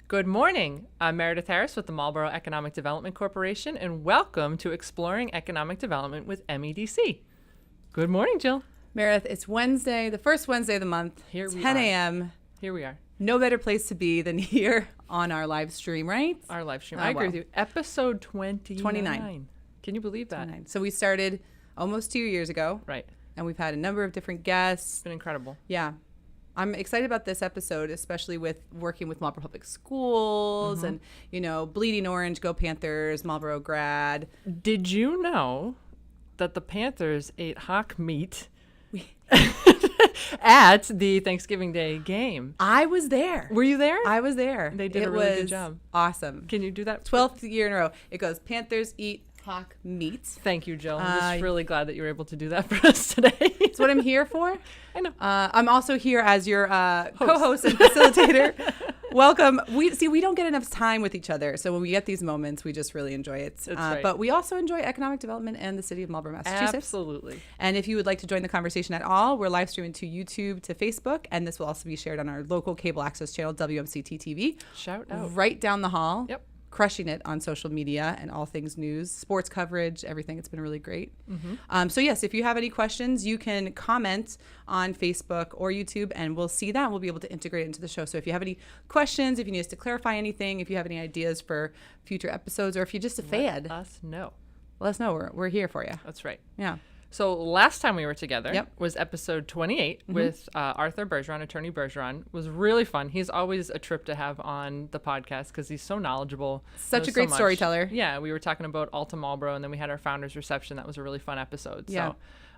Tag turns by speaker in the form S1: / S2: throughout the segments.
S1: Good morning. I'm Meredith Harris with the Marlborough Economic Development Corporation, and welcome to Exploring Economic Development with MEDC. Good morning, Jill.
S2: Meredith, it's Wednesday, the first Wednesday of the month,
S1: Here we
S2: 10
S1: are.
S2: a.m.
S1: Here we are.
S2: No better place to be than here on our live stream, right?
S1: Our live stream.
S2: Oh,
S1: I agree
S2: well.
S1: with you. Episode 29.
S2: 29.
S1: Can you believe that?
S2: 29. So we started almost 2 years ago,
S1: Right.
S2: and we've had a number of different guests.
S1: It's been incredible.
S2: Yeah. I'm excited about this episode, especially with working with Marlborough Public Schools and, Bleeding Orange, Go Panthers, Marlborough grad.
S1: Did you know that the Panthers ate hawk meat at the Thanksgiving Day game?
S2: I was there.
S1: Were you there?
S2: I was there.
S1: They did a really good job.
S2: Awesome.
S1: Can you do that?
S2: 12th year in a row. It goes Panthers eat hawk meat.
S1: Thank you, Jill. I'm just really glad that you were able to do that for us today.
S2: It's what I'm here for.
S1: I know.
S2: I'm also here as your co-host and facilitator. Welcome. We don't get enough time with each other, so when we get these moments, we just really enjoy it.
S1: That's right.
S2: But we also enjoy economic development and the city of Marlborough, Massachusetts.
S1: Absolutely.
S2: And if you would like to join the conversation at all, we're live streaming to YouTube, to Facebook, and this will also be shared on our local cable access channel, WMCT TV.
S1: Shout out.
S2: Right down the hall.
S1: Yep.
S2: Crushing it on social media and all things news, sports coverage, everything. It's been really great. So yes, if you have any questions, you can comment on Facebook or YouTube, and we'll see that. We'll be able to integrate it into the show. So if you have any questions, if you need us to clarify anything, if you have any ideas for future episodes, or if you're just a fan,
S1: Let us know.
S2: let us know. We're here for you.
S1: That's right.
S2: Yeah.
S1: So last time we were together
S2: Yep.
S1: was episode 28 with Arthur Bergeron, Attorney Bergeron. It was really fun. He's always a trip to have on the podcast because he's so knowledgeable.
S2: Such
S1: knows
S2: a great
S1: so much.
S2: storyteller.
S1: Yeah, we were talking about Alta Marlborough, and then we had our founders reception. That was a really fun episode.
S2: Yeah.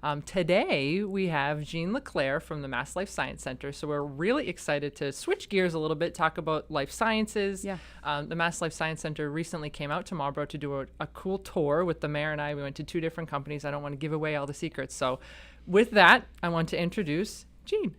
S1: So today we have Jeanne LeClair from the Mass Life Science Center. So we're really excited to switch gears a little bit, talk about life sciences.
S2: Yeah.
S1: The Mass Life Science Center recently came out to Marlborough to do a cool tour with the mayor and I. We went to 2 different companies. I don't want to give away all the secrets. So with that, I want to introduce Jeanne.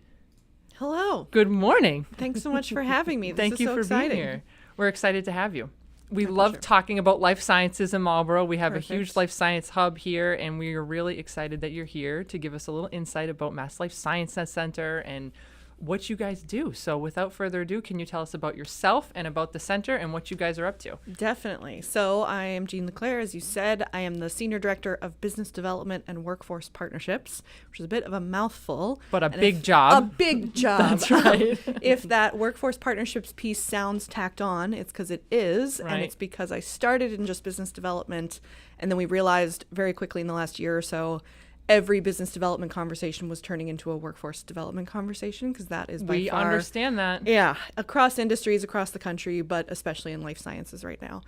S3: Hello.
S1: Good morning.
S3: Thanks so much for having me. This
S1: Thank
S3: is
S1: you
S3: so
S1: for
S3: exciting.
S1: being here. We're excited to have you. We
S3: My
S1: love
S3: pleasure.
S1: talking about life sciences in Marlborough. We have a huge
S2: Perfect.
S1: life science hub here, and we are really excited that you're here to give us a little insight about Mass Life Science Center and what you guys do. So without further ado, can you tell us about yourself and about the center and what you guys are up to?
S3: Definitely. So I am Jeanne LeClair, as you said. I am the Senior Director of Business Development and Workforce Partnerships, which is a bit of a mouthful.
S1: But a
S3: And
S1: big
S3: if-
S1: job.
S3: A big job.
S1: That's right.
S3: If that workforce partnerships piece sounds tacked on, it's because it is.
S1: Right.
S3: And it's because I started in just business development, and then we realized very quickly in the last year or so, every business development conversation was turning into a workforce development conversation, because that is by
S1: We
S3: far
S1: understand that.
S3: Yeah, across industries, across the country, but especially in life sciences right now.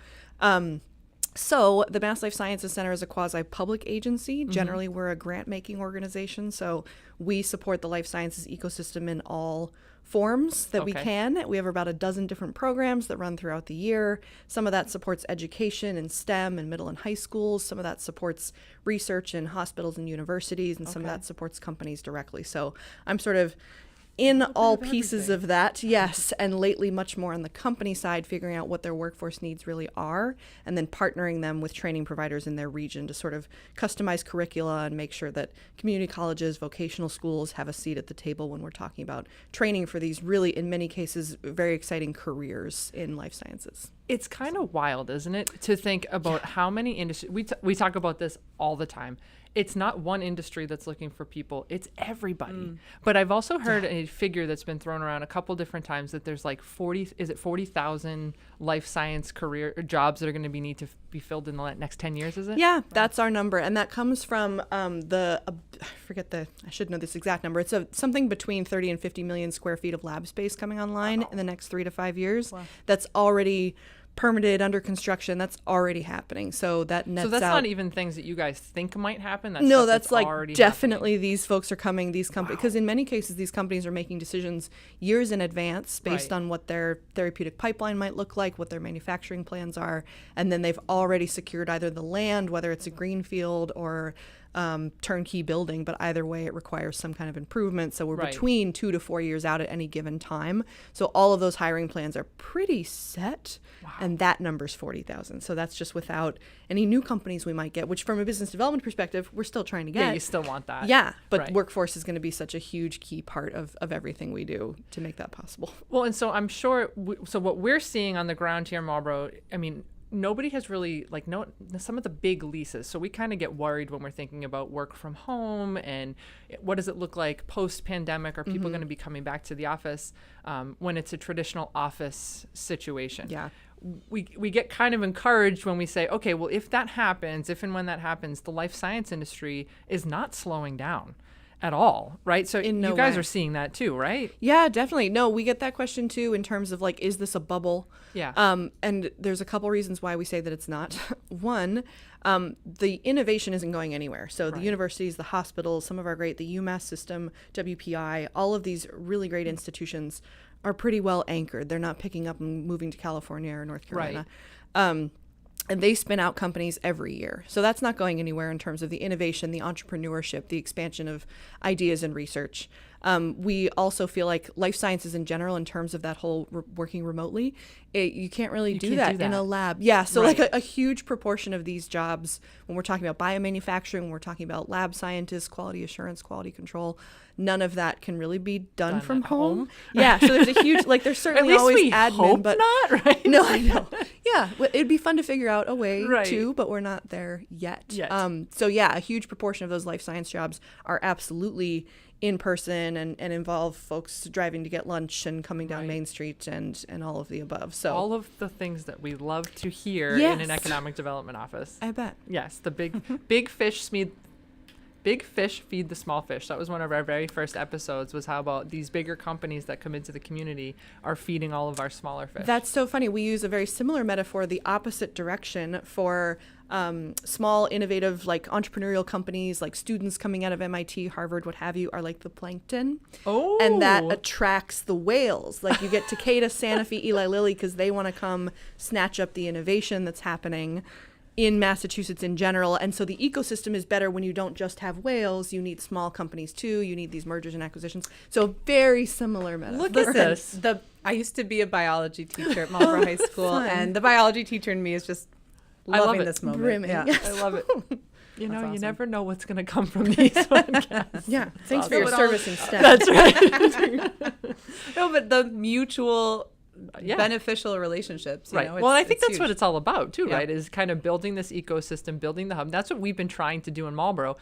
S3: So the Mass Life Sciences Center is a quasi-public agency. Generally, we're a grant-making organization, so we support the life sciences ecosystem in all forms that we
S1: Okay.
S3: can. We have about a dozen different programs that run throughout the year. Some of that supports education in STEM and middle and high schools. Some of that supports research in hospitals and universities, and some of
S1: Okay.
S3: that supports companies directly. So I'm sort of in all pieces of that, yes, and lately much more on the company side, figuring out what their workforce needs really are, and then partnering them with training providers in their region to sort of customize curricula and make sure that community colleges, vocational schools have a seat at the table when we're talking about training for these really, in many cases, very exciting careers in life sciences.
S1: It's kind of wild, isn't it, to think about how many industries, we talk about this all the time. It's not one industry that's looking for people, it's everybody. But I've also heard a figure that's been thrown around a couple different times that there's like 40,000 life science career jobs that are going to need to be filled in the next 10 years, is it?
S3: Yeah, that's our number, and that comes from I should know this exact number. It's something between 30 and 50 million square feet of lab space coming online in the next 3 to 5 years.
S2: Wow.
S3: That's already permitted, under construction. That's already happening. So that nets
S1: So that's
S3: out.
S1: not even things that you guys think might happen. That's
S3: No,
S1: stuff
S3: that's like
S1: already
S3: definitely these folks are coming, these companies, because in many cases, these companies are making decisions years in advance based
S1: Right.
S3: on what their therapeutic pipeline might look like, what their manufacturing plans are. And then they've already secured either the land, whether it's a greenfield or turnkey building, but either way it requires some kind of improvement. So we're
S1: Right.
S3: between 2 to 4 years out at any given time. So all of those hiring plans are pretty set. And that number's 40,000. So that's just without any new companies we might get, which from a business development perspective, we're still trying to get.
S1: Yeah, you still want that.
S3: Yeah, but
S1: Right.
S3: workforce is going to be such a huge key part of everything we do to make that possible.
S1: Well, and so I'm sure, so what we're seeing on the ground here in Marlborough, I mean, nobody has really, like, some of the big leases. So we kind of get worried when we're thinking about work from home and what does it look like post-pandemic? Are people going to be coming back to the office when it's a traditional office situation?
S3: Yeah.
S1: We get kind of encouraged when we say, okay, well, if that happens, if and when that happens, the life science industry is not slowing down at all, right? So
S3: In no
S1: you guys
S3: way.
S1: are seeing that too, right?
S3: Yeah, definitely. No, we get that question too in terms of like, is this a bubble?
S1: Yeah.
S3: And there's a couple reasons why we say that it's not. One, the innovation isn't going anywhere. So the universities, the hospitals, some of our great, the UMass system, WPI, all of these really great institutions are pretty well anchored. They're not picking up and moving to California or North Carolina. And they spin out companies every year. So that's not going anywhere in terms of the innovation, the entrepreneurship, the expansion of ideas and research. We also feel like life sciences in general, in terms of that whole working remotely, you can't really do that in a lab. Yeah, so
S1: Right.
S3: like a huge proportion of these jobs, when we're talking about biomanufacturing, when we're talking about lab scientists, quality assurance, quality control, none of that can really be done from
S1: at
S3: home.
S1: home.
S3: Yeah, so there's a huge, like there's certainly
S1: At least
S3: always
S1: we
S3: admin,
S1: hope
S3: but
S1: not, right?
S3: no, I know. Yeah, it'd be fun to figure out a way
S1: Right.
S3: to, but we're not there yet.
S1: Yet.
S3: So yeah, a huge proportion of those life science jobs are absolutely in person and involve folks driving to get lunch and coming down
S1: Right.
S3: Main Street and all of the above. So
S1: All of the things that we love to hear in
S3: Yes.
S1: an economic development office.
S3: I bet.
S1: Yes, the big fish feed the small fish. That was one of our very first episodes, was how about these bigger companies that come into the community are feeding all of our smaller fish.
S3: That's so funny. We use a very similar metaphor, the opposite direction, for small, innovative, like entrepreneurial companies, like students coming out of MIT, Harvard, what have you, are like the plankton.
S1: Oh.
S3: And that attracts the whales. Like you get Takeda, Sanofi, Eli Lilly, because they want to come snatch up the innovation that's happening in Massachusetts in general. And so the ecosystem is better when you don't just have whales. You need small companies too. You need these mergers and acquisitions. So very similar metaphor.
S1: Look at this.
S2: I used to be a biology teacher at Marlborough High School,
S3: Fun.
S2: and the biology teacher in me is just
S1: I love
S2: loving
S1: it.
S2: this moment.
S3: Brimming.
S2: Yeah.
S3: Yes.
S1: I love it. You know,
S2: That's
S1: you
S2: awesome.
S1: never know what's going to come from these podcasts.
S3: Yeah. Thanks for
S1: awesome.
S3: your
S2: But all-
S3: service in STEM.
S1: That's right.
S2: No, but the mutual
S1: Yeah.
S2: beneficial relationships. You
S1: Right.
S2: know,
S1: Well, I
S2: it's
S1: think that's what
S2: huge.
S1: it's all about too,
S2: Yeah.
S1: right? Is kind of building this ecosystem, building the hub. That's what we've been trying to do in Marlborough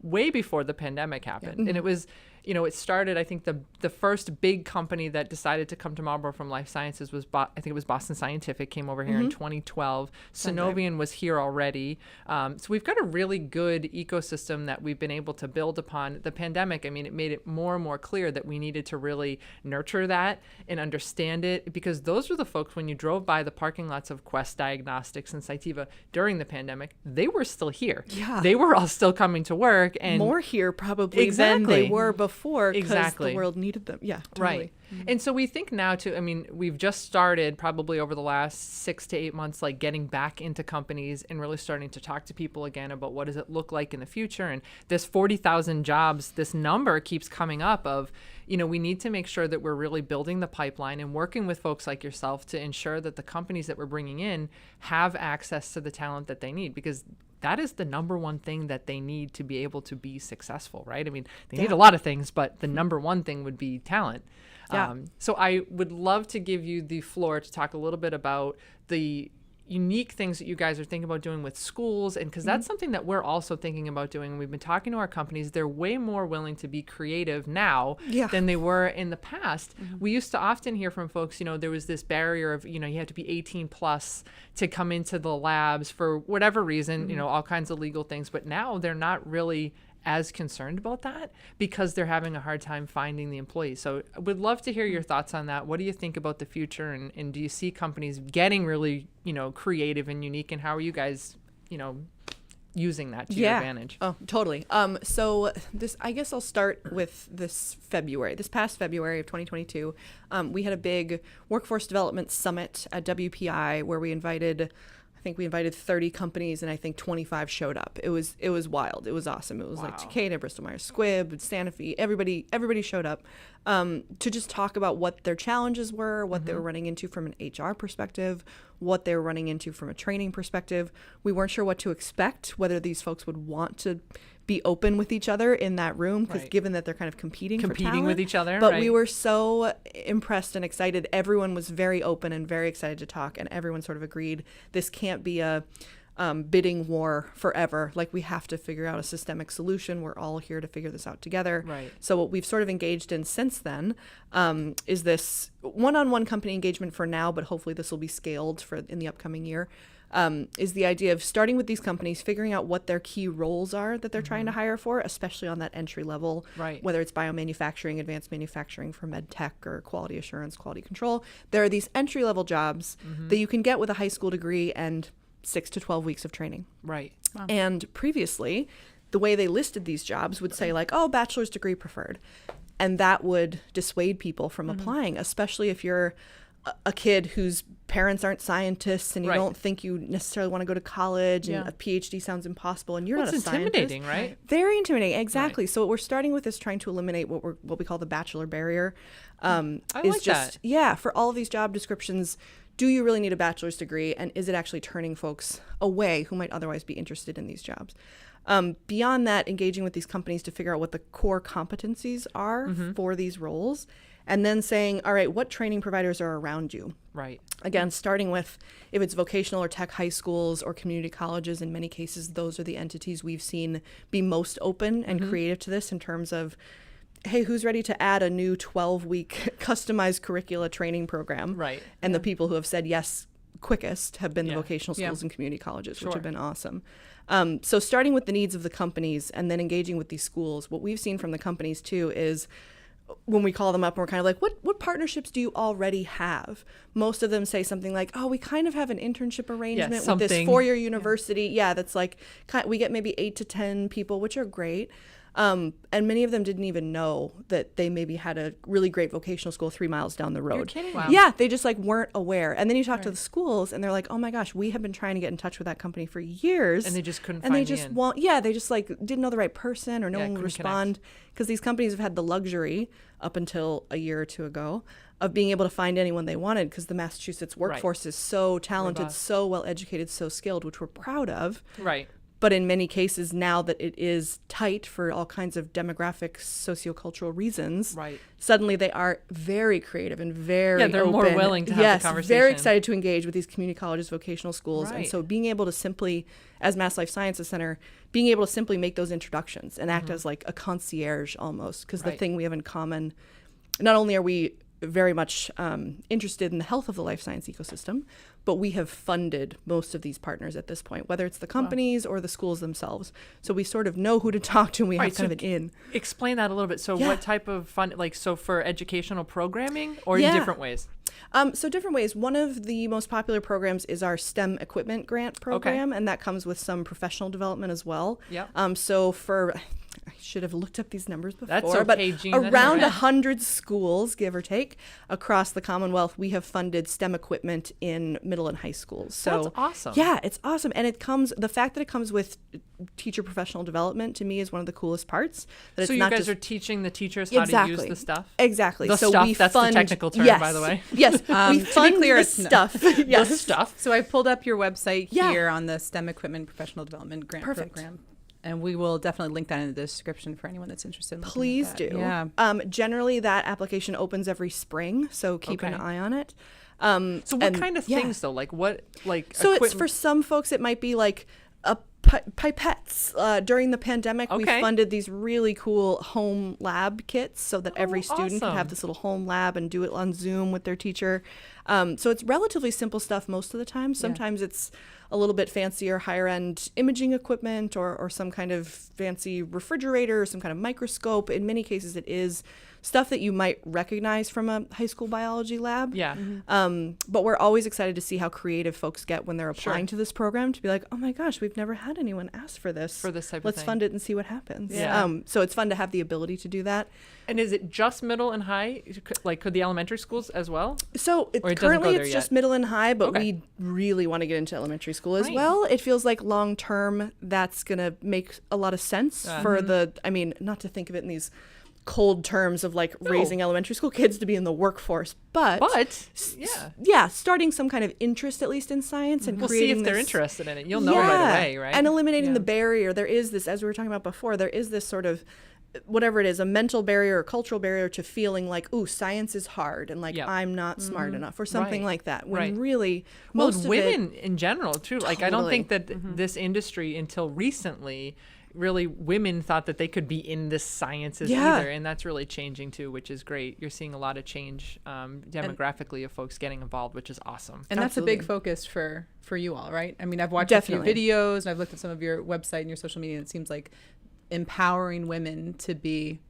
S1: way before the pandemic happened. And it was, you know, it started, I think the first big company that decided to come to Marlborough from life sciences was, I think it was Boston Scientific, came over here in 2012. Synovian was here already. So we've got a really good ecosystem that we've been able to build upon. The pandemic, I mean, it made it more and more clear that we needed to really nurture that and understand it, because those were the folks, when you drove by the parking lots of Quest Diagnostics and Cytiva during the pandemic, they were still here.
S3: Yeah.
S1: They were all still coming to work. And
S3: More here probably than
S1: Exactly.
S3: they were before, because
S1: Exactly.
S3: the world needed them. Yeah, totally.
S1: Right. And so we think now too, I mean, we've just started probably over the last 6 to 8 months, like getting back into companies and really starting to talk to people again about what does it look like in the future. And this 40,000 jobs, this number keeps coming up of, you know, we need to make sure that we're really building the pipeline and working with folks like yourself to ensure that the companies that we're bringing in have access to the talent that they need, because that is the number one thing that they need to be able to be successful, right? I mean, they need a lot of things, but the number one thing would be talent.
S3: Yeah.
S1: So I would love to give you the floor to talk a little bit about the unique things that you guys are thinking about doing with schools, and because that's something that we're also thinking about doing. And we've been talking to our companies. They're way more willing to be creative now
S3: Yeah.
S1: than they were in the past. We used to often hear from folks, you know, there was this barrier of, you know, you have to be 18 plus to come into the labs for whatever reason, you know, all kinds of legal things. But now they're not really as concerned about that because they're having a hard time finding the employees. So I would love to hear your thoughts on that. What do you think about the future? And do you see companies getting really, you know, creative and unique? And how are you guys, you know, using that to your advantage?
S3: Oh, totally. So this, I guess I'll start with this past February of 2022. We had a big workforce development summit at WPI where we invited, I think we invited 30 companies, and I think 25 showed up. It was wild. It was awesome. It was like Takeda, Bristol Myers Squibb, Sanofi, everybody showed up to just talk about what their challenges were, what they were running into from an HR perspective, what they were running into from a training perspective. We weren't sure what to expect, whether these folks would want to be open with each other in that room, because given that they're kind of competing for talent,
S1: with each other.
S3: But we were so impressed and excited. Everyone was very open and very excited to talk, and everyone sort of agreed this can't be a bidding war forever. Like, we have to figure out a systemic solution. We're all here to figure this out together.
S1: Right.
S3: So what we've sort of engaged in since then is this one-on-one company engagement for now, but hopefully this will be scaled for in the upcoming year. Is the idea of starting with these companies, figuring out what their key roles are that they're trying to hire for, especially on that entry level, whether it's biomanufacturing, advanced manufacturing for med tech, or quality assurance, quality control. There are these entry level jobs that you can get with a high school degree and 6 to 12 weeks of training.
S1: Right.
S2: Wow.
S3: And previously, the way they listed these jobs would say like, oh, bachelor's degree preferred. And that would dissuade people from applying, especially if you're a kid whose parents aren't scientists and you don't think you necessarily want to go to college and a PhD sounds impossible and you're not a scientist.
S1: It's intimidating, right?
S3: Very intimidating, exactly. Right. So what we're starting with is trying to eliminate what we call the bachelor barrier.
S1: I like that.
S3: Yeah, for all of these job descriptions, do you really need a bachelor's degree, and is it actually turning folks away who might otherwise be interested in these jobs? Beyond that, engaging with these companies to figure out what the core competencies are for these roles, and then saying, all right, what training providers are around you?
S1: Right.
S3: Again, starting with if it's vocational or tech high schools or community colleges, in many cases, those are the entities we've seen be most open and creative to this in terms of, hey, who's ready to add a new 12-week customized curricula training program?
S1: Right.
S3: And the people who have said yes quickest have been the vocational schools and community colleges, which have been awesome. So starting with the needs of the companies and then engaging with these schools, what we've seen from the companies too is when we call them up and we're kind of like, what partnerships do you already have? Most of them say something like, oh, we kind of have an internship arrangement with this four-year university. Yeah, that's like, we get maybe 8 to 10 people, which are great. And many of them didn't even know that they maybe had a really great vocational school 3 miles down the road.
S1: You're kidding.
S2: Wow.
S3: Yeah, they just like weren't aware. And then you talk to the schools and they're like, oh my gosh, we have been trying to get in touch with that company for years.
S1: And they just couldn't
S3: and
S1: find
S3: they just they just like didn't know the right person or no one would
S1: couldn't
S3: respond. Because these companies have had the luxury up until a year or two ago of being able to find anyone they wanted, because the Massachusetts workforce is so talented, so well educated, so skilled, which we're proud of.
S1: Right.
S3: But in many cases, now that it is tight for all kinds of demographic, sociocultural reasons, suddenly they are very creative and very
S1: they're
S3: open.
S1: more willing to have the conversation.
S3: Very excited to engage with these community colleges, vocational schools. And so being able to simply, as Mass Life Sciences Center, being able to simply make those introductions and act as like a concierge almost, because the thing we have in common, not only are we very much interested in the health of the life science ecosystem, but we have funded most of these partners at this point, whether it's the companies or the schools themselves. So we sort of know who to talk to, and we have kind of an in.
S1: Explain that a little bit. So what type of fund, like, so for educational programming or in different ways?
S3: So different ways. One of the most popular programs is our STEM equipment grant program, and that comes with some professional development as well. So for... I should have looked up these numbers before,
S1: That's okay,
S3: but
S1: Jeanne,
S3: around 100 schools, give or take, across the Commonwealth, we have funded STEM equipment in middle and high schools. So
S1: that's awesome.
S3: Yeah, it's awesome. And the fact that it comes with teacher professional development, to me, is one of the coolest parts. That
S1: so
S3: it's
S1: you
S3: not
S1: guys
S3: just,
S1: are teaching the teachers how to use the stuff?
S3: Exactly.
S1: The
S3: so
S1: stuff,
S3: we
S1: that's
S3: fund,
S1: the technical term, by the way.
S3: Yes, we fund
S2: clear,
S3: the
S2: it's
S3: stuff.
S1: The stuff.
S2: So I pulled up your website here on the STEM Equipment Professional Development Grant Program. And we will definitely link that in the description for anyone that's interested in looking
S3: Please
S2: at that.
S3: do.
S2: Yeah.
S3: Generally, that application opens every spring, so keep an eye on it.
S1: So what kind of things, though? Like what? Like
S3: so it's for some folks, it might be like a pipettes. During the pandemic, we funded these really cool home lab kits so that every student could have this little home lab and do it on Zoom with their teacher. So it's relatively simple stuff most of the time. Sometimes it's a little bit fancier, higher end imaging equipment or some kind of fancy refrigerator or some kind of microscope. In many cases, it is stuff that you might recognize from a high school biology lab.
S1: Yeah.
S3: But we're always excited to see how creative folks get when they're applying to this program, to be like, oh my gosh, we've never had anyone ask for this.
S1: For this type of thing.
S3: Let's fund it and see what happens.
S1: Yeah.
S3: So it's fun to have the ability to do that.
S1: And is it just middle and high? Like, could the elementary schools as well?
S3: So
S1: or it doesn't
S3: currently
S1: go there
S3: it's
S1: yet?
S3: just middle and high, but
S1: Okay.
S3: we really want to get into elementary school as
S1: Right.
S3: well. It feels like long term that's going to make a lot of sense for not to think of it in these cold terms of like raising elementary school kids to be in the workforce, but starting some kind of interest at least in science and
S1: We'll see
S3: creating
S1: if they're
S3: this-
S1: interested in it. You'll know right away, right?
S3: And eliminating the barrier. There is this, as we were talking about before, there is this sort of whatever it is, a mental barrier or cultural barrier to feeling like, ooh, science is hard and like I'm not smart enough or something like that. When really most of
S1: women
S3: it,
S1: in general too. Like I don't think that this industry until recently really women thought that they could be in the sciences either, and that's really changing too, which is great. You're seeing a lot of change demographically of folks getting involved, which is awesome.
S2: And that's a big focus for you all, right? I mean, I've watched
S3: Definitely.
S2: a few videos and I've looked at some of your website and your social media, and it seems like empowering women to be,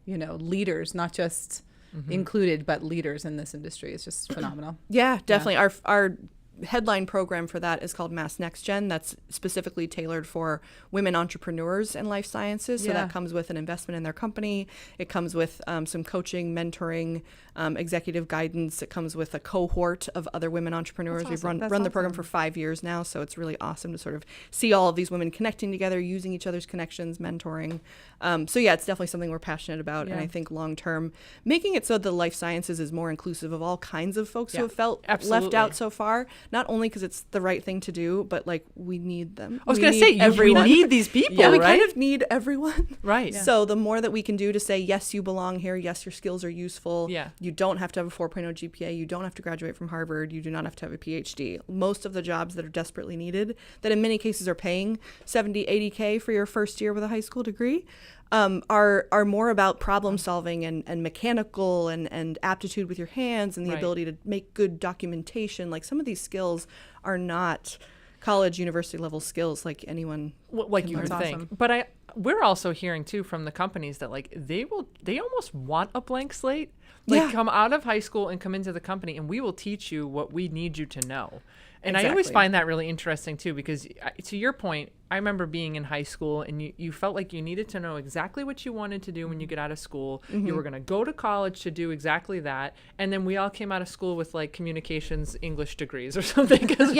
S2: leaders, not just included, but leaders in this industry is just phenomenal.
S3: Yeah, definitely. Our headline program for that is called Mass Next Gen. That's specifically tailored for women entrepreneurs in life sciences. So that comes with an investment in their company. It comes with some coaching, mentoring, executive guidance. It comes with a cohort of other women entrepreneurs. We've run the program for 5 years now. So it's really awesome to sort of see all of these women connecting together, using each other's connections, mentoring. It's definitely something we're passionate about. And I think long term, making it so the life sciences is more inclusive of all kinds of folks who have felt left out so far. Not only because it's the right thing to do, but like we need them.
S1: I was going to say, we need these people,
S3: we
S1: right?
S3: kind of need everyone.
S1: Right.
S3: So the more that we can do to say, yes, you belong here. Yes, your skills are useful.
S1: Yeah.
S3: You don't have to have a 4.0 GPA. You don't have to graduate from Harvard. You do not have to have a PhD. Most of the jobs that are desperately needed, that in many cases are paying 70, 80K for your first year with a high school degree, are more about problem solving and mechanical and aptitude with your hands and the ability to make good documentation. Like some of these skills are not college, university level skills like anyone
S1: like you would think.
S2: Awesome.
S1: But we're also hearing too from the companies that like they almost want a blank slate. Like come out of high school and come into the company and we will teach you what we need you to know. And I always find that really interesting too, because to your point, I remember being in high school and you felt like you needed to know exactly what you wanted to do when you get out of school. You were going to go to college to do exactly that. And then we all came out of school with like communications English degrees or something because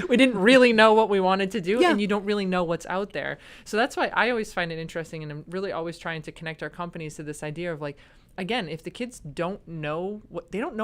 S1: we didn't really know what we wanted to do and you don't really know what's out there. So that's why I always find it interesting, and I'm really always trying to connect our companies to this idea of like, again, if the kids don't know what they don't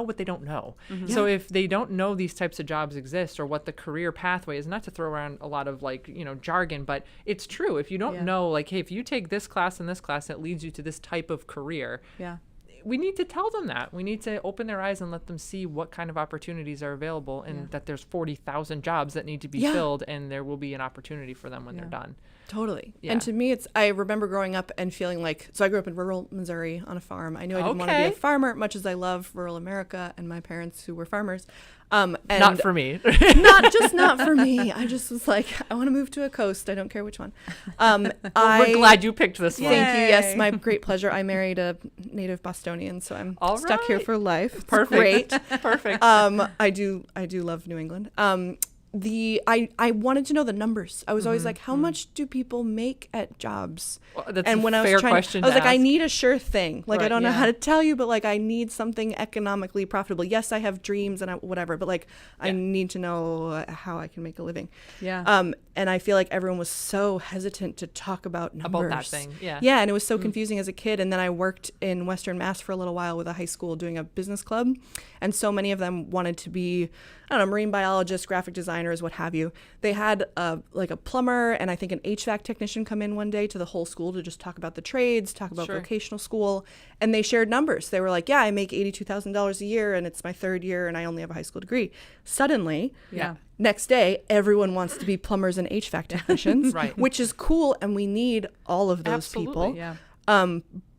S1: know. So if they don't know these types of jobs exist or what the career pathway is, not to throw around a lot of like, jargon, but it's true. If you don't know, like, hey, if you take this class and this class, that leads you to this type of career. Yeah. We need to tell them that. We need to open their eyes and let them see what kind of opportunities are available and that there's 40,000 jobs that need to be filled and there will be an opportunity for them when they're done.
S3: Totally. Yeah. And to me, I remember growing up and feeling like, so I grew up in rural Missouri on a farm. I knew I didn't want to be a farmer, much as I love rural America and my parents who were farmers. And
S1: not for me.
S3: not for me. I just was like, I want to move to a coast. I don't care which one.
S1: We're glad you picked this one.
S3: Thank you. Yes, my great pleasure. I married a native Bostonian, so I'm stuck here for life.
S1: Perfect.
S3: Great.
S1: Perfect.
S3: I do love New England. I wanted to know the numbers. I was always like, how much do people make at jobs?
S1: Well, that's
S3: and
S1: a
S3: when
S1: fair
S3: I was
S1: question
S3: I was
S1: to
S3: like, I
S1: ask.
S3: need a sure thing. Like, I don't know how to tell you, but like, I need something economically profitable. Yes, I have dreams and whatever, but like, I need to know how I can make a living.
S2: Yeah.
S3: And I feel like everyone was so hesitant to talk about numbers.
S1: About that thing. Yeah.
S3: Yeah, and it was so confusing as a kid. And then I worked in Western Mass for a little while with a high school doing a business club, and so many of them wanted to be, I don't know, marine biologists, graphic designers, what have you. They had like a plumber and I think an HVAC technician come in one day to the whole school to just talk about the trades, talk about vocational school, and they shared numbers. They were like, yeah, I make $82,000 a year and it's my third year and I only have a high school degree. Suddenly, next day, everyone wants to be plumbers and HVAC technicians, which is cool, and we need all of those people.
S2: Yeah.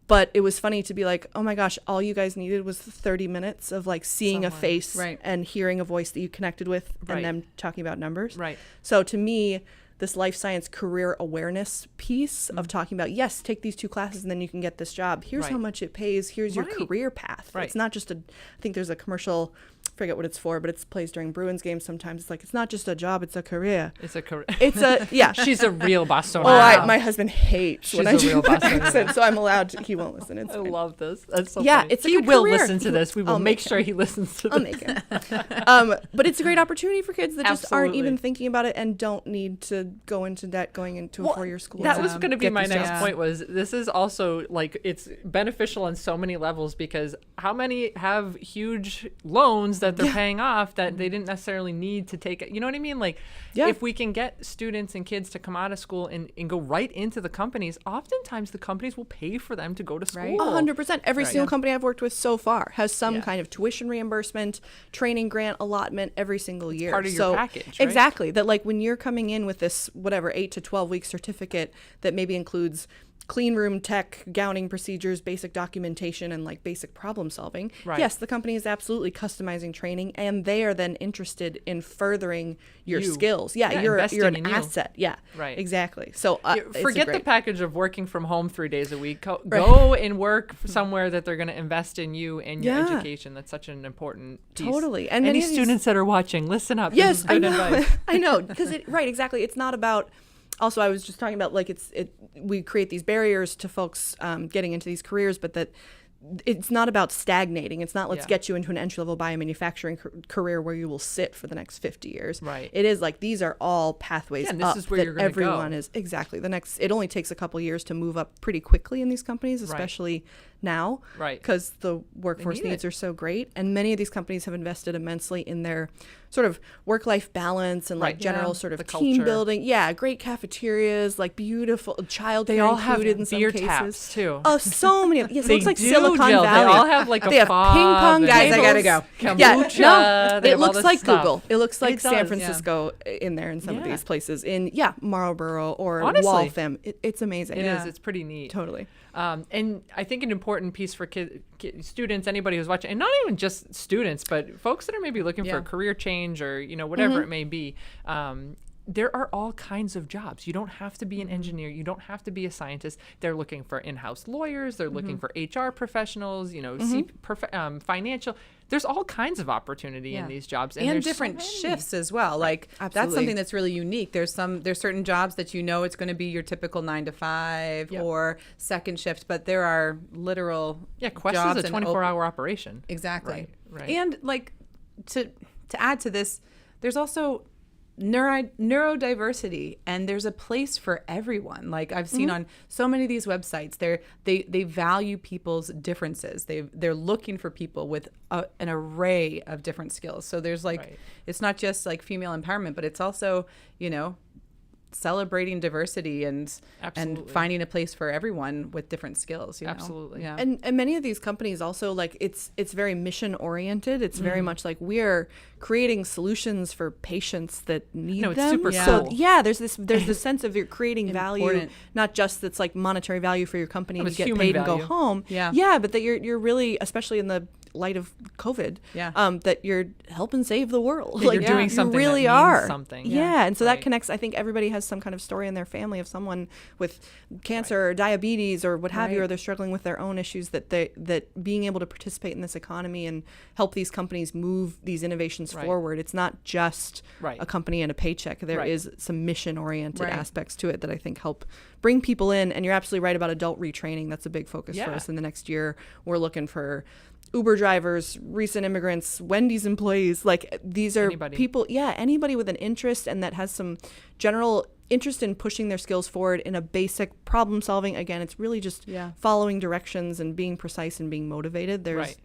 S3: But it was funny to be like, oh my gosh, all you guys needed was 30 minutes of like seeing a face and hearing a voice that you connected with and them talking about numbers.
S1: Right.
S3: So to me, this life science career awareness piece of talking about, yes, take these 2 classes and then you can get this job. Here's how much it pays. Here's your career path. It's not just I think there's a commercial forget what it's for, but it plays during Bruins games sometimes. It's like, it's not just a job, it's a career.
S1: It's a career.
S3: It's a, yeah.
S1: She's a real Bostonian.
S3: My husband hates when I do that accent, so I'm allowed to, he won't listen. It's
S1: I
S3: fine.
S1: love this. That's so
S3: Yeah,
S1: funny.
S3: it's a
S1: He
S3: good
S1: will
S3: career.
S1: listen to this. We will
S3: I'll
S1: make
S3: make
S1: sure
S3: him.
S1: he listens to
S3: I'll
S1: this.
S3: make it. But it's a great opportunity for kids that just aren't
S1: Absolutely.
S3: even thinking about it and don't need to go into debt going into a 4-year school.
S1: That
S3: to
S1: was going to be
S3: get
S1: my
S3: these
S1: next
S3: jobs.
S1: point. Was this is also like it's beneficial on so many levels, because how many have huge loans that they're paying off that they didn't necessarily need to take? You know what I mean? Like, if we can get students and kids to come out of school and go right into the companies, oftentimes the companies will pay for them to go to school.
S2: Right.
S3: 100%. Every
S1: Right.
S3: single company I've worked with so far has some
S1: Yeah.
S3: kind of tuition reimbursement, training grant allotment every single year.
S1: part of your package, right?
S3: Exactly. That like when you're coming in with this, whatever, 8 to 12 week certificate that maybe includes clean room tech, gowning procedures, basic documentation, and like basic problem solving.
S1: Right.
S3: Yes, the company is absolutely customizing training, and they are then interested in furthering your
S1: You.
S3: skills. Yeah,
S1: Yeah,
S3: you're
S1: investing
S3: an
S1: in you.
S3: asset. Yeah,
S1: Right.
S3: Exactly. So it's a
S1: Forget the
S3: great-
S1: package of working from home 3 days a week. Go and work somewhere that they're going to invest in you and your
S3: Yeah.
S1: education. That's such an important piece.
S3: Totally. And
S1: any
S3: many of these-
S1: students that are watching, listen up.
S3: Yes,
S1: This is
S3: I
S1: good
S3: know.
S1: advice.
S3: I know, because right, exactly. It's not about. Also, I was just talking about like we create these barriers to folks getting into these careers, but that it's not about stagnating. It's not let's
S1: Yeah.
S3: get you into an entry-level biomanufacturing career where you will sit for the next 50 years.
S1: Right.
S3: It is like these are all pathways
S1: Yeah, and this
S3: up
S1: is where
S3: that
S1: you're gonna
S3: everyone
S1: go.
S3: is. Exactly. It only takes a couple years to move up pretty quickly in these companies, especially now.
S1: Right.
S3: Because the workforce
S1: need
S3: needs
S1: it.
S3: are so great. And many of these companies have invested immensely in their sort of work-life balance and like
S1: Right.
S3: general
S1: Yeah.
S3: sort of
S1: The
S3: team
S1: culture.
S3: building. Yeah, great cafeterias, like beautiful childcare
S1: They all have
S3: included in some
S1: beer
S3: cases.
S1: taps too.
S3: Oh, so many. Yes, it
S1: They
S3: looks like
S1: do,
S3: Silicon
S1: Jill.
S3: Valley.
S1: They all have like a
S3: They have
S1: fob
S3: ping pong
S1: and
S2: Guys, I gotta
S3: tables.
S2: go.
S3: Yeah,
S1: kombucha.
S3: no,
S1: They
S3: it
S1: have all
S3: looks
S1: this
S3: like
S1: stuff.
S3: Google. It looks like
S1: It
S3: San
S1: does, yeah.
S3: Francisco in there in some of
S1: Yeah.
S3: these places. In Marlborough or
S1: Honestly.
S3: Waltham. It's amazing.
S1: It
S2: Yeah.
S1: is. It's pretty neat.
S3: Totally.
S1: And I think an important piece for students, anybody who's watching, and not even just students, but folks that are maybe looking for
S2: Yeah.
S1: a career change or, whatever it may be, there are all kinds of jobs. You don't have to be an engineer. You don't have to be a scientist. They're looking for in-house lawyers. They're looking for HR professionals, financial. There's all kinds of opportunity in these jobs.
S2: And
S1: there's so
S2: different
S1: many.
S2: shifts as well. Like that's
S3: Absolutely.
S2: something that's really unique. There's certain jobs that it's going to be your typical 9 to 5
S1: Yep.
S2: or second shift, but there are literal
S1: Quest
S2: jobs
S1: is a
S2: and
S1: 24-hour operation.
S2: Exactly.
S1: Right.
S2: And like to add to this, there's also neurodiversity, and there's a place for everyone. Like I've seen on so many of these websites, they value people's differences. They're looking for people with an array of different skills. So there's like
S1: Right.
S2: it's not just like female empowerment, but it's also celebrating diversity and
S1: Absolutely.
S2: finding a place for everyone with different skills.
S1: Absolutely.
S2: Yeah.
S3: And many of these companies also like it's very mission oriented. It's very much like we're creating solutions for patients that need
S1: No, it's
S3: them.
S1: super
S3: So
S1: cool.
S3: yeah, there's this sense of you're creating value,
S2: Important.
S3: not just that's like monetary value for your company
S1: No,
S3: to
S1: it's
S3: get
S1: human
S3: paid and
S1: value.
S3: go home.
S2: Yeah.
S3: But that you're really, especially in the light of COVID, that you're helping save the world.
S1: Yeah, you're doing something
S3: You
S1: that
S3: really
S1: means
S3: are.
S1: something.
S3: Yeah, and so that
S1: Right.
S3: connects. I think everybody has some kind of story in their family of someone with cancer or diabetes or what have you,
S2: Right.
S3: or they're struggling with their own issues. That being able to participate in this economy and help these companies move these innovations
S1: Right.
S3: forward. It's not just
S1: Right.
S3: a company and a paycheck. There
S1: Right.
S3: is some mission-oriented
S2: Right.
S3: aspects to it that I think help bring people in. And you're absolutely right about adult retraining. That's a big focus for
S1: Yeah.
S3: us in the next year. We're looking for Uber drivers, recent immigrants, Wendy's employees. Like these are
S1: Anybody.
S3: people, anybody with an interest and that has some general interest in pushing their skills forward in a basic problem solving. Again, it's really just following directions and being precise and being motivated. There's
S1: Right.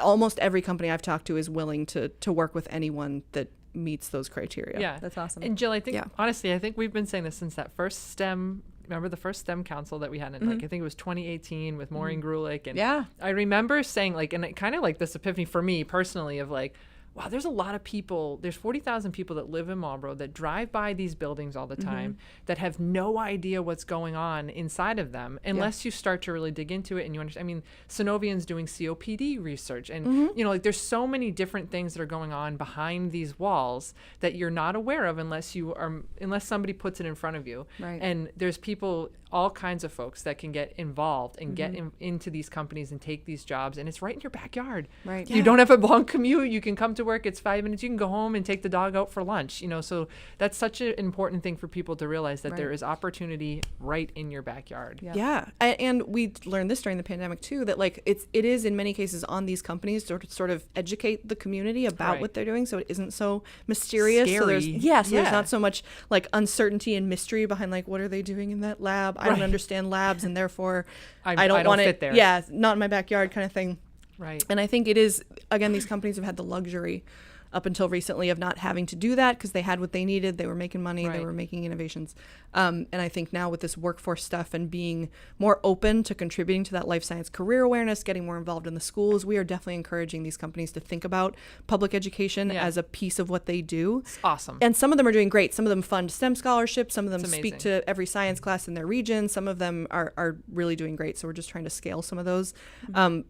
S3: almost every company I've talked to is willing to work with anyone that meets those criteria.
S1: Yeah.
S2: That's awesome.
S1: And Jill, I think,
S3: Yeah.
S1: honestly, I think we've been saying this since that first STEM. Remember the first STEM council that we had in, like, I think it was 2018 with Maureen Grulich. And
S2: Yeah.
S1: I remember saying, like, and it kind of like this epiphany for me personally of like, wow, there's a lot of people. There's 40,000 people that live in Marlborough that drive by these buildings all the time that have no idea what's going on inside of them unless you start to really dig into it and you understand. I mean, Synovian's doing COPD research, and you know, like there's so many different things that are going on behind these walls that you're not aware of unless somebody puts it in front of you.
S2: Right.
S1: And there's people, all kinds of folks that can get involved and get into these companies and take these jobs, and it's right in your backyard.
S2: Right.
S1: You don't have a long commute. You can come to work. It's 5 minutes. You can go home and take the dog out for lunch. You know, so that's such an important thing for people to realize that there is opportunity right in your backyard.
S3: Yeah. And we learned this during the pandemic too, that like it is in many cases on these companies to sort of educate the community about what they're doing, so it isn't so mysterious.
S1: Scary.
S3: So there's not so much like uncertainty and mystery behind like what are they doing in that lab? I don't understand labs, and therefore I don't want
S1: fit there.
S3: Yeah, not in my backyard kind of thing.
S1: Right.
S3: And I think it is, again, these companies have had the luxury up until recently of not having to do that because they had what they needed. They were making money. They were making innovations. And I think now with this workforce stuff and being more open to contributing to that life science career awareness, getting more involved in the schools, we are definitely encouraging these companies to think about public education as a piece of what they do.
S1: It's awesome.
S3: And some of them are doing great. Some of them fund STEM scholarships. Some of them
S1: It's
S3: speak
S1: amazing.
S3: to every science class in their region. Some of them are really doing great. So we're just trying to scale some of those.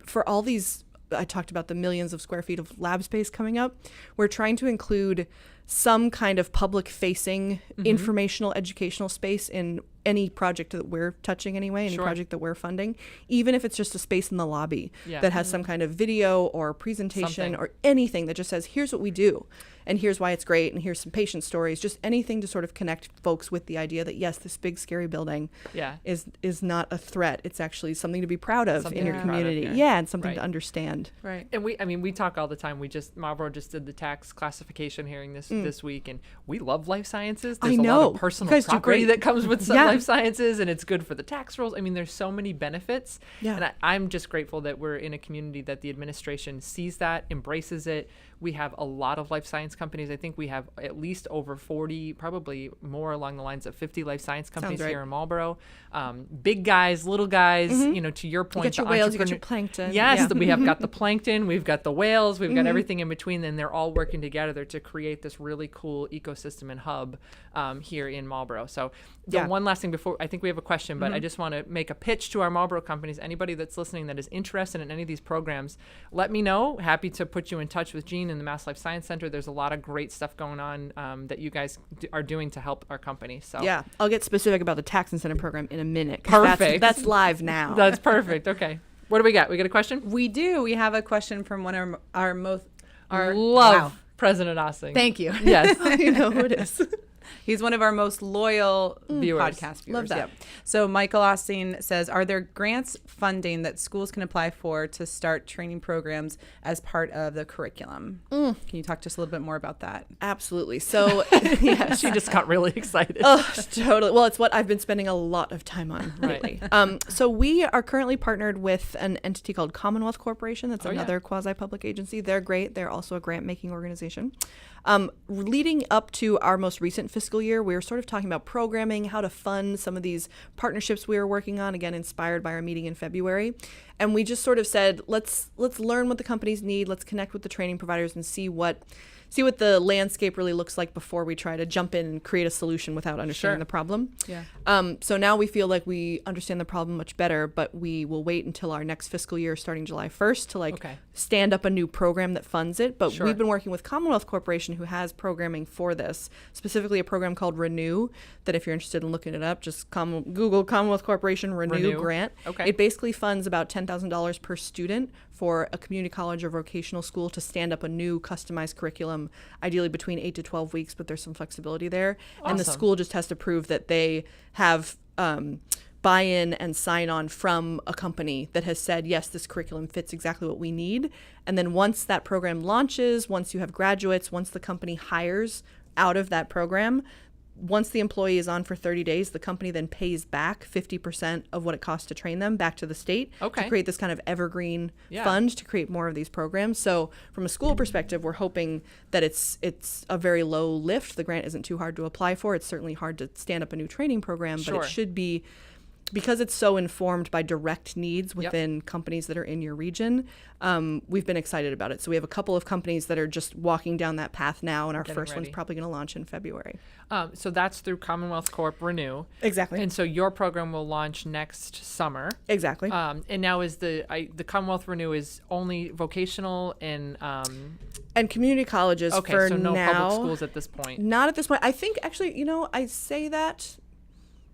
S3: For all these, I talked about the millions of square feet of lab space coming up. We're trying to include some kind of public-facing informational, educational space in any project that we're touching anyway, any project that we're funding, even if it's just a space in the lobby that has some kind of video or presentation or anything that just says, here's what we do, and here's why it's great, and here's some patient stories, just anything to sort of connect folks with the idea that, yes, this big, scary building is not a threat. It's actually something to be proud of in your community. And something to understand.
S2: Right.
S1: And we talk all the time. Marlborough just did the tax classification hearing this week, and we love life sciences. There's a lot of personal property that comes with some life sciences, and it's good for the tax rolls. I mean, there's so many benefits. And I'm just grateful that we're in a community that the administration sees that, embraces it. We have a lot of life science companies. I think we have at least over 40, probably more along the lines of 50 life science companies here in Marlborough. Big guys, little guys, you know, to your point.
S3: You got your whales, you got your plankton.
S1: Yes, we have got the plankton, we've got the whales, we've got everything in between, and they're all working together to create this really cool ecosystem and hub here in Marlborough. So one last thing before, I think we have a question, but I just want to make a pitch to our Marlborough companies. Anybody that's listening that is interested in any of these programs, let me know. Happy to put you in touch with Jeanne in the Mass Life Science Center. There's a lot of great stuff going on that you guys are doing to help our company. So
S3: I'll get specific about the tax incentive program in a minute.
S1: Perfect.
S3: That's live now.
S1: That's perfect. Okay. What do we got? We got a question?
S2: We do. We have a question from one of our
S1: President Ossing.
S2: Thank you.
S1: Yes.
S3: You know who it is.
S2: He's one of our most loyal
S1: viewers.
S2: podcast viewers.
S3: Love that.
S2: Yep. So Michael Austin says, are there grants funding that schools can apply for to start training programs as part of the curriculum? Can you talk to us a little bit more about that?
S3: Absolutely. So
S1: She just got really excited.
S3: Oh, totally. Well, it's what I've been spending a lot of time on lately. So we are currently partnered with an entity called Commonwealth Corporation. That's another quasi-public agency. They're great. They're also a grant-making organization. Leading up to our most recent fiscal year, we were sort of talking about programming, how to fund some of these partnerships we were working on, again, inspired by our meeting in February. And we just sort of said, let's learn what the companies need. Let's connect with the training providers and see what the landscape really looks like before we try to jump in and create a solution without understanding the problem. So now we feel like we understand the problem much better, but we will wait until our next fiscal year starting July 1st to stand up a new program that funds it. But we've been working with Commonwealth Corporation, who has programming for this, specifically a program called Renew, that if you're interested in looking it up, just Google Commonwealth Corporation Renew grant. It basically funds about $10,000 per student for a community college or vocational school to stand up a new customized curriculum, ideally between 8 to 12 weeks, but there's some flexibility there.
S1: Awesome.
S3: And the school just has to prove that they have buy-in and sign-on from a company that has said, yes, this curriculum fits exactly what we need. And then once that program launches, once you have graduates, once the company hires out of that program, once the employee is on for 30 days, the company then pays back 50% of what it costs to train them back to the state to create this kind of evergreen fund to create more of these programs. So from a school perspective, we're hoping that it's a very low lift. The grant isn't too hard to apply for. It's certainly hard to stand up a new training program, but it should be because it's so informed by direct needs within companies that are in your region, we've been excited about it. So we have a couple of companies that are just walking down that path now, and our first one's probably going to launch in February.
S1: So that's through Commonwealth Corp Renew.
S3: Exactly.
S1: And so your program will launch next summer.
S3: Exactly.
S1: And now is the Commonwealth Renew is only vocational and
S3: community colleges
S1: okay,
S3: for
S1: so no
S3: now.
S1: public schools at this point.
S3: Not at this point. I think actually, I say that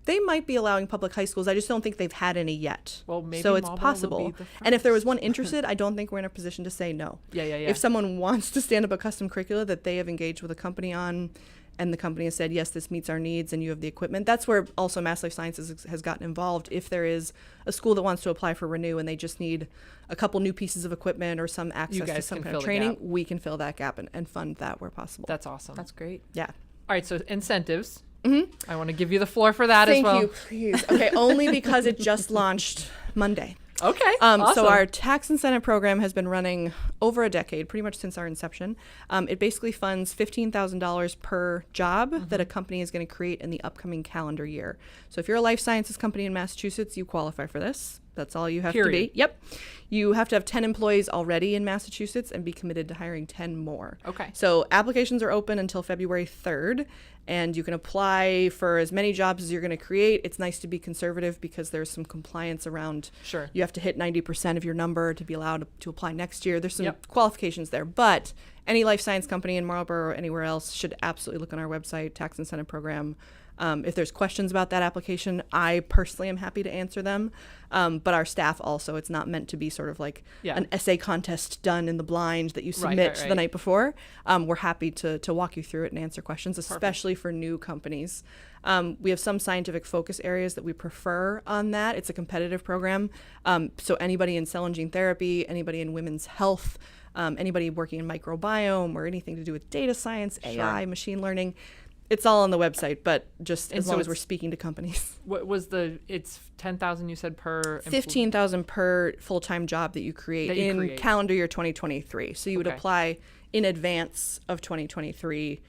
S3: they might be allowing public high schools. I just don't think they've had any yet.
S1: Well, maybe
S3: so it's
S1: Marlborough will
S3: possible.
S1: be the
S3: And if there was one interested, I don't think we're in a position to say no.
S1: Yeah.
S3: If someone wants to stand up a custom curricula that they have engaged with a company on, and the company has said, yes, this meets our needs and you have the equipment, that's where also Mass Life Sciences has gotten involved. If there is a school that wants to apply for Renew and they just need a couple new pieces of equipment or some access to some kind of training, we can fill that gap and fund that where possible.
S1: That's awesome.
S2: That's great.
S3: Yeah.
S1: All right, so incentives. I want to give you the floor for that as well.
S3: Thank you, please. Okay, only because it just launched Monday.
S1: Okay. Awesome.
S3: So our tax incentive program has been running over a decade, pretty much since our inception. It basically funds $15,000 per job that a company is going to create in the upcoming calendar year. So if you're a life sciences company in Massachusetts, you qualify for this. That's all you have to be. Yep. You have to have 10 employees already in Massachusetts and be committed to hiring 10 more.
S1: Okay.
S3: So applications are open until February 3rd, and you can apply for as many jobs as you're going to create. It's nice to be conservative because there's some compliance around.
S1: Sure.
S3: You have to hit 90% of your number to be allowed to apply next year. There's some qualifications there, but any life science company in Marlborough or anywhere else should absolutely look on our website, tax incentive program. If there's questions about that application, I personally am happy to answer them. But our staff also, it's not meant to be sort of like an essay contest done in the blind that you submit the night before. We're happy to walk you through it and answer questions, especially for new companies. We have some scientific focus areas that we prefer on that. It's a competitive program. So anybody in cell and gene therapy, anybody in women's health, anybody working in microbiome or anything to do with data science, AI, machine learning, it's all on the website, but just as long as we're speaking to companies.
S1: What was it's 10,000 you said per
S3: 15,000 per full-time job that you create in calendar year 2023. So you would apply in advance of 2023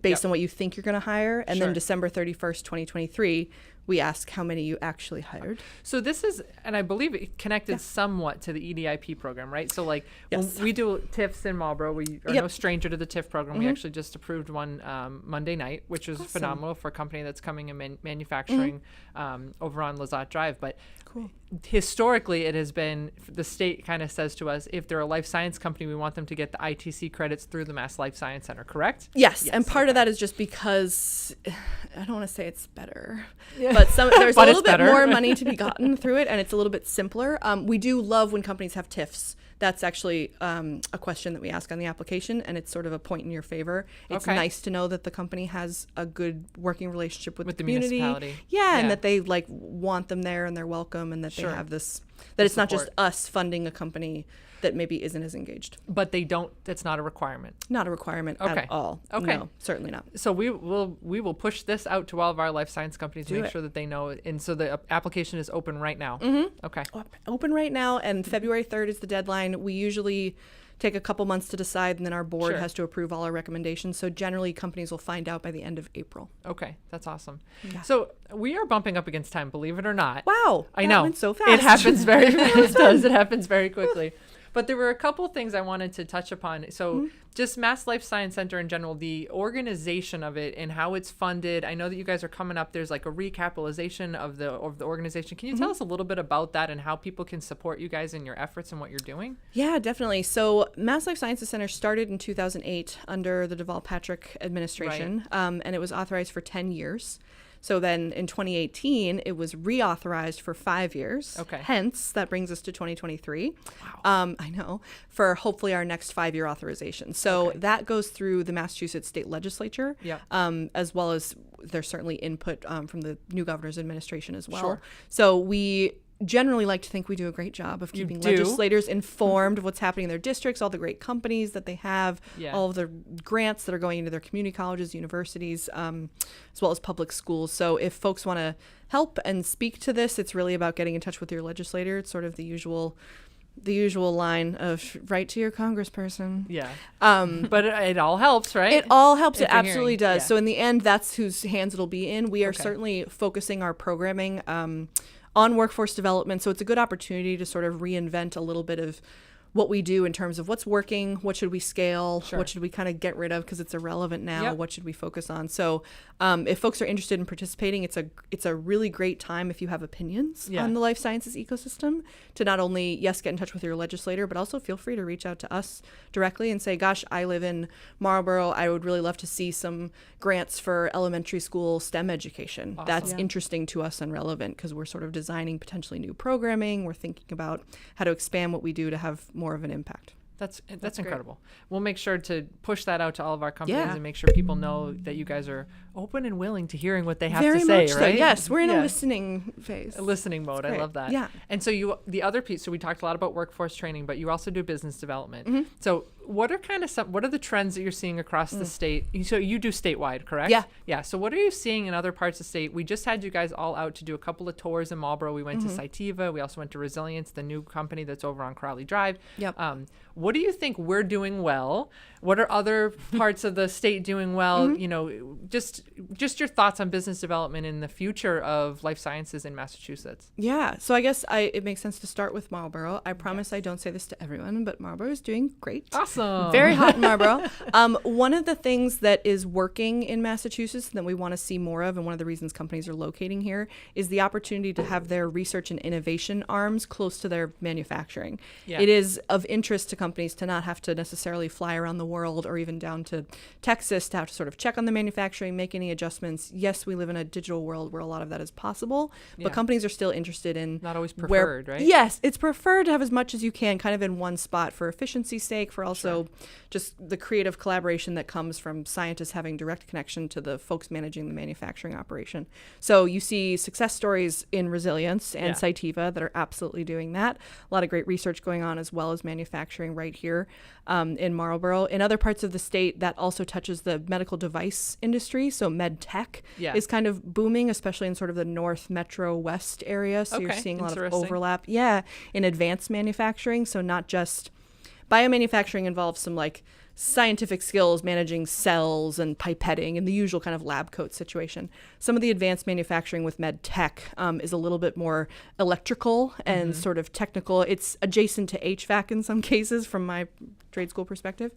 S3: based on what you think you're going to hire, and then December 31st, 2023, we ask how many you actually hired.
S1: So this is, and I believe it connected somewhat to the EDIP program, right? So like when we do TIFs in Marlborough, we are no stranger to the TIF program. We actually just approved one Monday night, which was phenomenal for a company that's coming in manufacturing over on Lazat Drive. But historically, it has been, the state kind of says to us, if they're a life science company, we want them to get the ITC credits through the Mass Life Science Center, correct?
S3: Yes. And part of that is just because, I don't want to say it's better, but there's a little bit more money to be gotten through it, and it's a little bit simpler. We do love when companies have TIFs. That's actually a question that we ask on the application, and it's sort of a point in your favor. It's nice to know that the company has a good working relationship with the community.
S1: Municipality.
S3: Yeah, and that they want them there and they're welcome, and that they have this, that it's not just us funding a company that maybe isn't as engaged.
S1: But that's not a requirement.
S3: Not a requirement at all.
S1: Okay.
S3: No, certainly not.
S1: So we will push this out to all of our life science companies to make sure that they know. And so the application is open right now. Okay.
S3: Open right now, and February 3rd is the deadline. We usually take a couple months to decide, and then our board has to approve all our recommendations. So generally, companies will find out by the end of April.
S1: Okay, that's awesome. Yeah. So we are bumping up against time, believe it or not.
S3: Wow.
S1: I know.
S3: Went so fast.
S1: It happens very fast. It happens very quickly. But there were a couple things I wanted to touch upon. So just Mass Life Science Center in general, the organization of it and how it's funded. I know that you guys are coming up. There's like a recapitalization of the organization. Can you tell us a little bit about that and how people can support you guys in your efforts and what you're doing?
S3: Yeah, definitely. So Mass Life Sciences Center started in 2008 under the Deval-Patrick administration, and it was authorized for 10 years. So then in 2018, it was reauthorized for 5 years. Okay. Hence, that brings us to 2023. Wow. I know, for hopefully our next 5-year authorization. So that goes through the Massachusetts State Legislature, as well as there's certainly input from the new governor's administration as well. Sure. So we generally like to think we do a great job of keeping legislators informed of what's happening in their districts, all the great companies that they have, all of the grants that are going into their community colleges, universities, as well as public schools. So if folks want to help and speak to this, it's really about getting in touch with your legislator. It's sort of the usual the usual line of write to your congressperson.
S1: Yeah. But it all helps, right?
S3: It all helps.
S1: If
S3: It
S1: you're
S3: absolutely
S1: hearing,
S3: does.
S1: yeah.
S3: So in the end, that's whose hands it'll be in. We are
S1: Okay.
S3: certainly focusing our programming on workforce development. So it's a good opportunity to sort of reinvent a little bit of what we do in terms of what's working, what should we scale,
S1: Sure.
S3: what should we kind of get rid of because it's irrelevant now,
S1: Yep.
S3: what should we focus on. So if folks are interested in participating, it's a really great time if you have opinions
S1: Yeah.
S3: on the life sciences ecosystem to not only, yes, get in touch with your legislator, but also feel free to reach out to us directly and say, gosh, I live in Marlborough. I would really love to see some grants for elementary school STEM education.
S1: Awesome.
S3: That's
S2: Yeah.
S3: interesting to us and relevant because we're sort of designing potentially new programming. We're thinking about how to expand what we do to have more of an impact.
S1: That's
S2: great.
S1: incredible. We'll make sure to push that out to all of our companies
S3: Yeah.
S1: and make sure people know that you guys are open and willing to hearing what they have
S3: Very
S1: to say,
S3: much so.
S1: right?
S3: Yes, we're in
S1: Yeah.
S3: a listening phase.
S1: A listening mode. I
S3: great.
S1: love that.
S3: Yeah.
S1: And so the other piece, so we talked a lot about workforce training, but you also do business development.
S3: Mm-hmm.
S1: So what are what are the trends that you're seeing across the state? So you do statewide, correct?
S3: Yeah.
S1: Yeah. So what are you seeing in other parts of the state? We just had you guys all out to do a couple of tours in Marlborough. We went
S3: Mm-hmm.
S1: to Cytiva. We also went to Resilience, the new company that's over on Crowley Drive.
S3: Yep.
S1: What do you think we're doing well? What are other parts of the state doing well?
S3: Mm-hmm.
S1: You know, just your thoughts on business development in the future of life sciences in Massachusetts.
S3: Yeah, so I guess it makes sense to start with Marlborough. I promise I don't say this to everyone, but Marlborough is doing great.
S1: Awesome.
S3: Very hot in Marlborough. One of the things that is working in Massachusetts and that we want to see more of, and one of the reasons companies are locating here, is the opportunity to have their research and innovation arms close to their manufacturing.
S1: Yeah.
S3: It is of interest to companies to not have to necessarily fly around the world or even down to Texas to have to sort of check on the manufacturing, make any adjustments. Yes, we live in a digital world where a lot of that is possible,
S1: Yeah.
S3: but companies are still interested in
S1: Not always
S3: where-
S1: preferred, right?
S3: Yes, it's preferred to have as much as you can kind of in one spot for efficiency's sake, for also just the creative collaboration that comes from scientists having direct connection to the folks managing the manufacturing operation. So you see success stories in Resilience and
S1: Yeah.
S3: Cytiva that are absolutely doing that. A lot of great research going on as well as manufacturing right here in Marlborough. In other parts of the state, that also touches the medical device industry. So med tech
S1: Yeah.
S3: is kind of booming, especially in sort of the north metro west area. So you're
S1: Okay,
S3: seeing a lot of
S1: interesting.
S3: overlap. Yeah, in advanced manufacturing. So not just biomanufacturing involves some like scientific skills managing cells and pipetting and the usual kind of lab coat situation. Some of the advanced manufacturing with med tech is a little bit more electrical and sort of technical. It's adjacent to HVAC in some cases from my trade school perspective.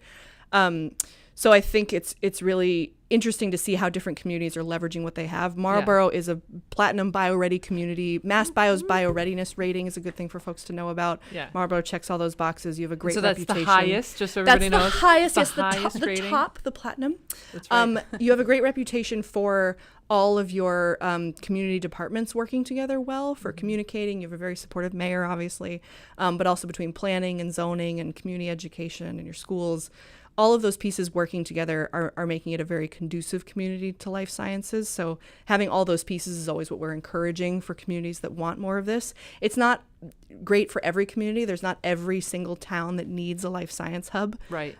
S3: So I think it's really interesting to see how different communities are leveraging what they have. Marlborough is a platinum bio-ready community. Mass Bio's bio-readiness rating is a good thing for folks to know about.
S1: Yeah.
S3: Marlborough checks all those boxes. You have a great
S1: So that's
S3: reputation.
S1: the highest, just so
S3: That's
S1: everybody knows.
S3: the highest,
S1: The
S3: yes,
S1: highest
S3: the
S1: rating.
S3: top, the platinum.
S1: That's right.
S3: You have a great reputation for all of your community departments working together well, for communicating. You have a very supportive mayor, obviously, but also between planning and zoning and community education and your schools. All of those pieces working together are making it a very conducive community to life sciences. So having all those pieces is always what we're encouraging for communities that want more of this. It's not great for every community. There's not every single town that needs a life science hub.
S1: Right.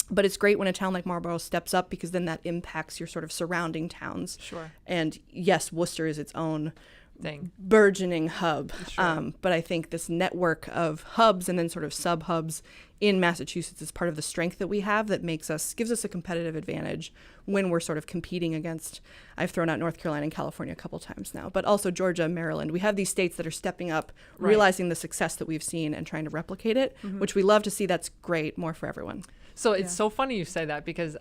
S3: But it's great when a town like Marlborough steps up because then that impacts your sort of surrounding towns.
S1: Sure.
S3: And yes, Worcester is its own
S1: Thing.
S3: burgeoning hub.
S1: Sure.
S3: But I think this network of hubs and then sort of sub-hubs in Massachusetts is part of the strength that we have that gives us a competitive advantage when we're sort of competing against, I've thrown out North Carolina and California a couple times now, but also Georgia and Maryland. We have these states that are stepping up,
S1: Right.
S3: realizing the success that we've seen and trying to replicate it, which we love to see. That's great, more for everyone.
S1: So it's so funny you say that because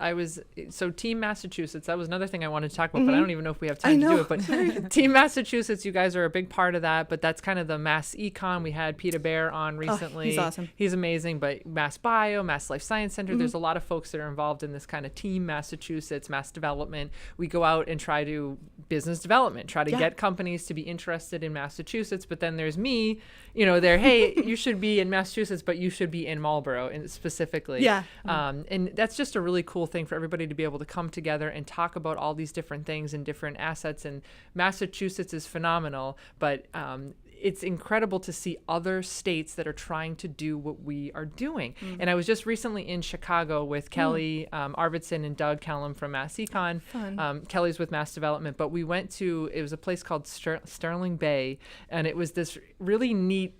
S1: Team Massachusetts, that was another thing I wanted to talk about, but I don't even know if we have time to do it. But Team Massachusetts, you guys are a big part of that, but that's kind of the Mass Econ. We had Peter Bear on recently.
S3: he's awesome.
S1: He's amazing, but Mass Bio, Mass Life Science Center, there's a lot of folks that are involved in this kind of Team Massachusetts, Mass Development. We go out and try to business development, try to get companies to be interested in Massachusetts, but then there's me, hey, you should be in Massachusetts, but you should be in Marlborough specifically.
S3: Yeah.
S1: And that's just a really cool thing for everybody to be able to come together and talk about all these different things and different assets. And Massachusetts is phenomenal, but it's incredible to see other states that are trying to do what we are doing. And I was just recently in Chicago with Kelly Arvidsson and Doug Kellum from Mass Econ. Kelly's with Mass Development, but we went to, it was a place called Sterling Bay, and it was this really neat,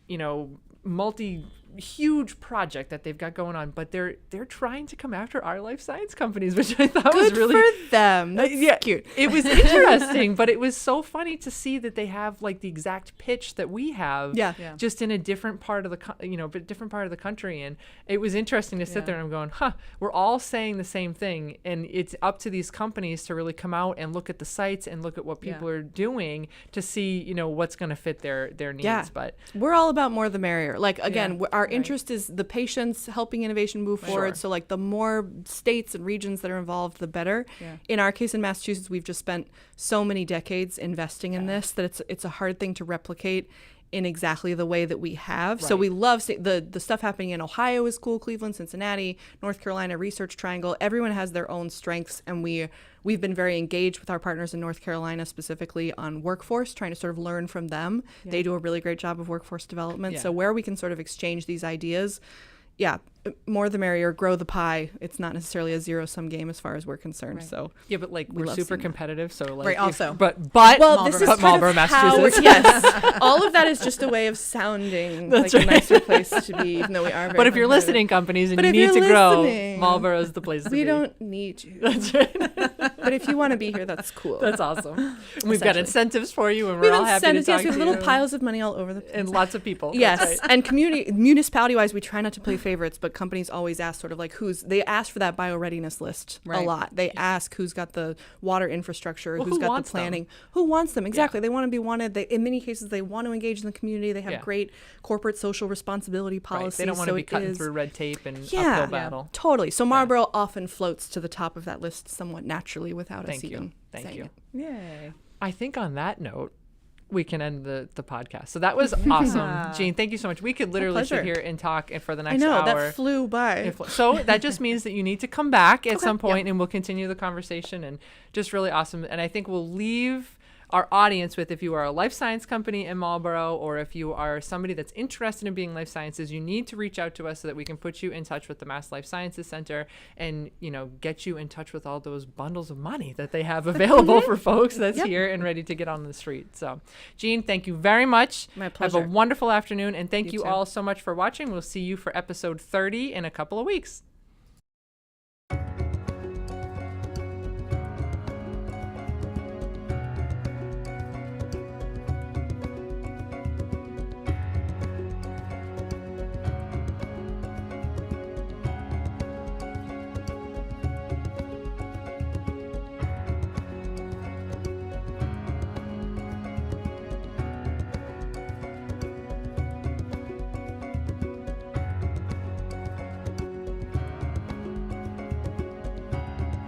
S1: huge project that they've got going on, but they're trying to come after our life science companies, which I thought was really
S3: good for them. That's cute.
S1: It was interesting, but it was so funny to see that they have like the exact pitch that we have, just in a different part of the different part of the country. And it was interesting to sit there and I'm going, we're all saying the same thing, and it's up to these companies to really come out and look at the sites and look at what people are doing to see, what's going to fit their needs.
S3: Yeah.
S1: But
S3: we're all about more the merrier. Like again, our interest is the patients, helping innovation move forward. So like the more states and regions that are involved, the better. In our case in Massachusetts, we've just spent so many decades investing in this that it's a hard thing to replicate in exactly the way that we have. So we love the stuff happening in Ohio is cool, Cleveland, Cincinnati, North Carolina, Research Triangle. Everyone has their own strengths, and we've been very engaged with our partners in North Carolina specifically on workforce, trying to sort of learn from them. They do a really great job of workforce development. So where we can sort of exchange these ideas, more the merrier, grow the pie. It's not necessarily a zero-sum game as far as we're concerned. So
S1: but like we're super competitive. So like,
S2: also,
S1: but
S3: this is
S1: Marlborough, Massachusetts.
S3: Yes, all of that is just a way of sounding like a nicer place to be, even though we are. Very
S1: but if you're listening, companies, and you need to grow, Marlborough is the place to be.
S3: We don't need you.
S1: That's right.
S3: But if you want to be here, that's cool.
S1: That's awesome. We've got incentives for you, and we're all happy to talk to you.
S3: We have little piles of money all over the place.
S1: And lots of people.
S3: Yes, and municipality-wise, we try not to play favorites, but companies always ask sort of like they ask for that bioreadiness list a lot. They ask who's got the water infrastructure, who's got the planning, who wants them. Exactly. They want to be wanted. In many cases, they want to engage in the community. They have great corporate social responsibility policies.
S1: They don't want to be cutting through red tape and uphill battle.
S3: Totally. So Marlborough often floats to the top of that list somewhat naturally without us even saying
S1: Thank you.
S2: Yay.
S1: I think on that note, we can end the podcast. So that was awesome. Jeanne, thank you so much. We could literally sit here and talk for the next hour.
S3: That flew by.
S1: So that just means that you need to come back at some point and we'll continue the conversation, and just really awesome. And I think we'll leave our audience with, if you are a life science company in Marlborough, or if you are somebody that's interested in being life sciences, you need to reach out to us so that we can put you in touch with the Mass Life Sciences Center and, get you in touch with all those bundles of money that they have available for folks that's here and ready to get on the street. So, Jeanne, thank you very much.
S3: My pleasure.
S1: Have a wonderful afternoon, and thank you
S2: too.
S1: all so much for watching. We'll see you for episode 30 in a couple of weeks.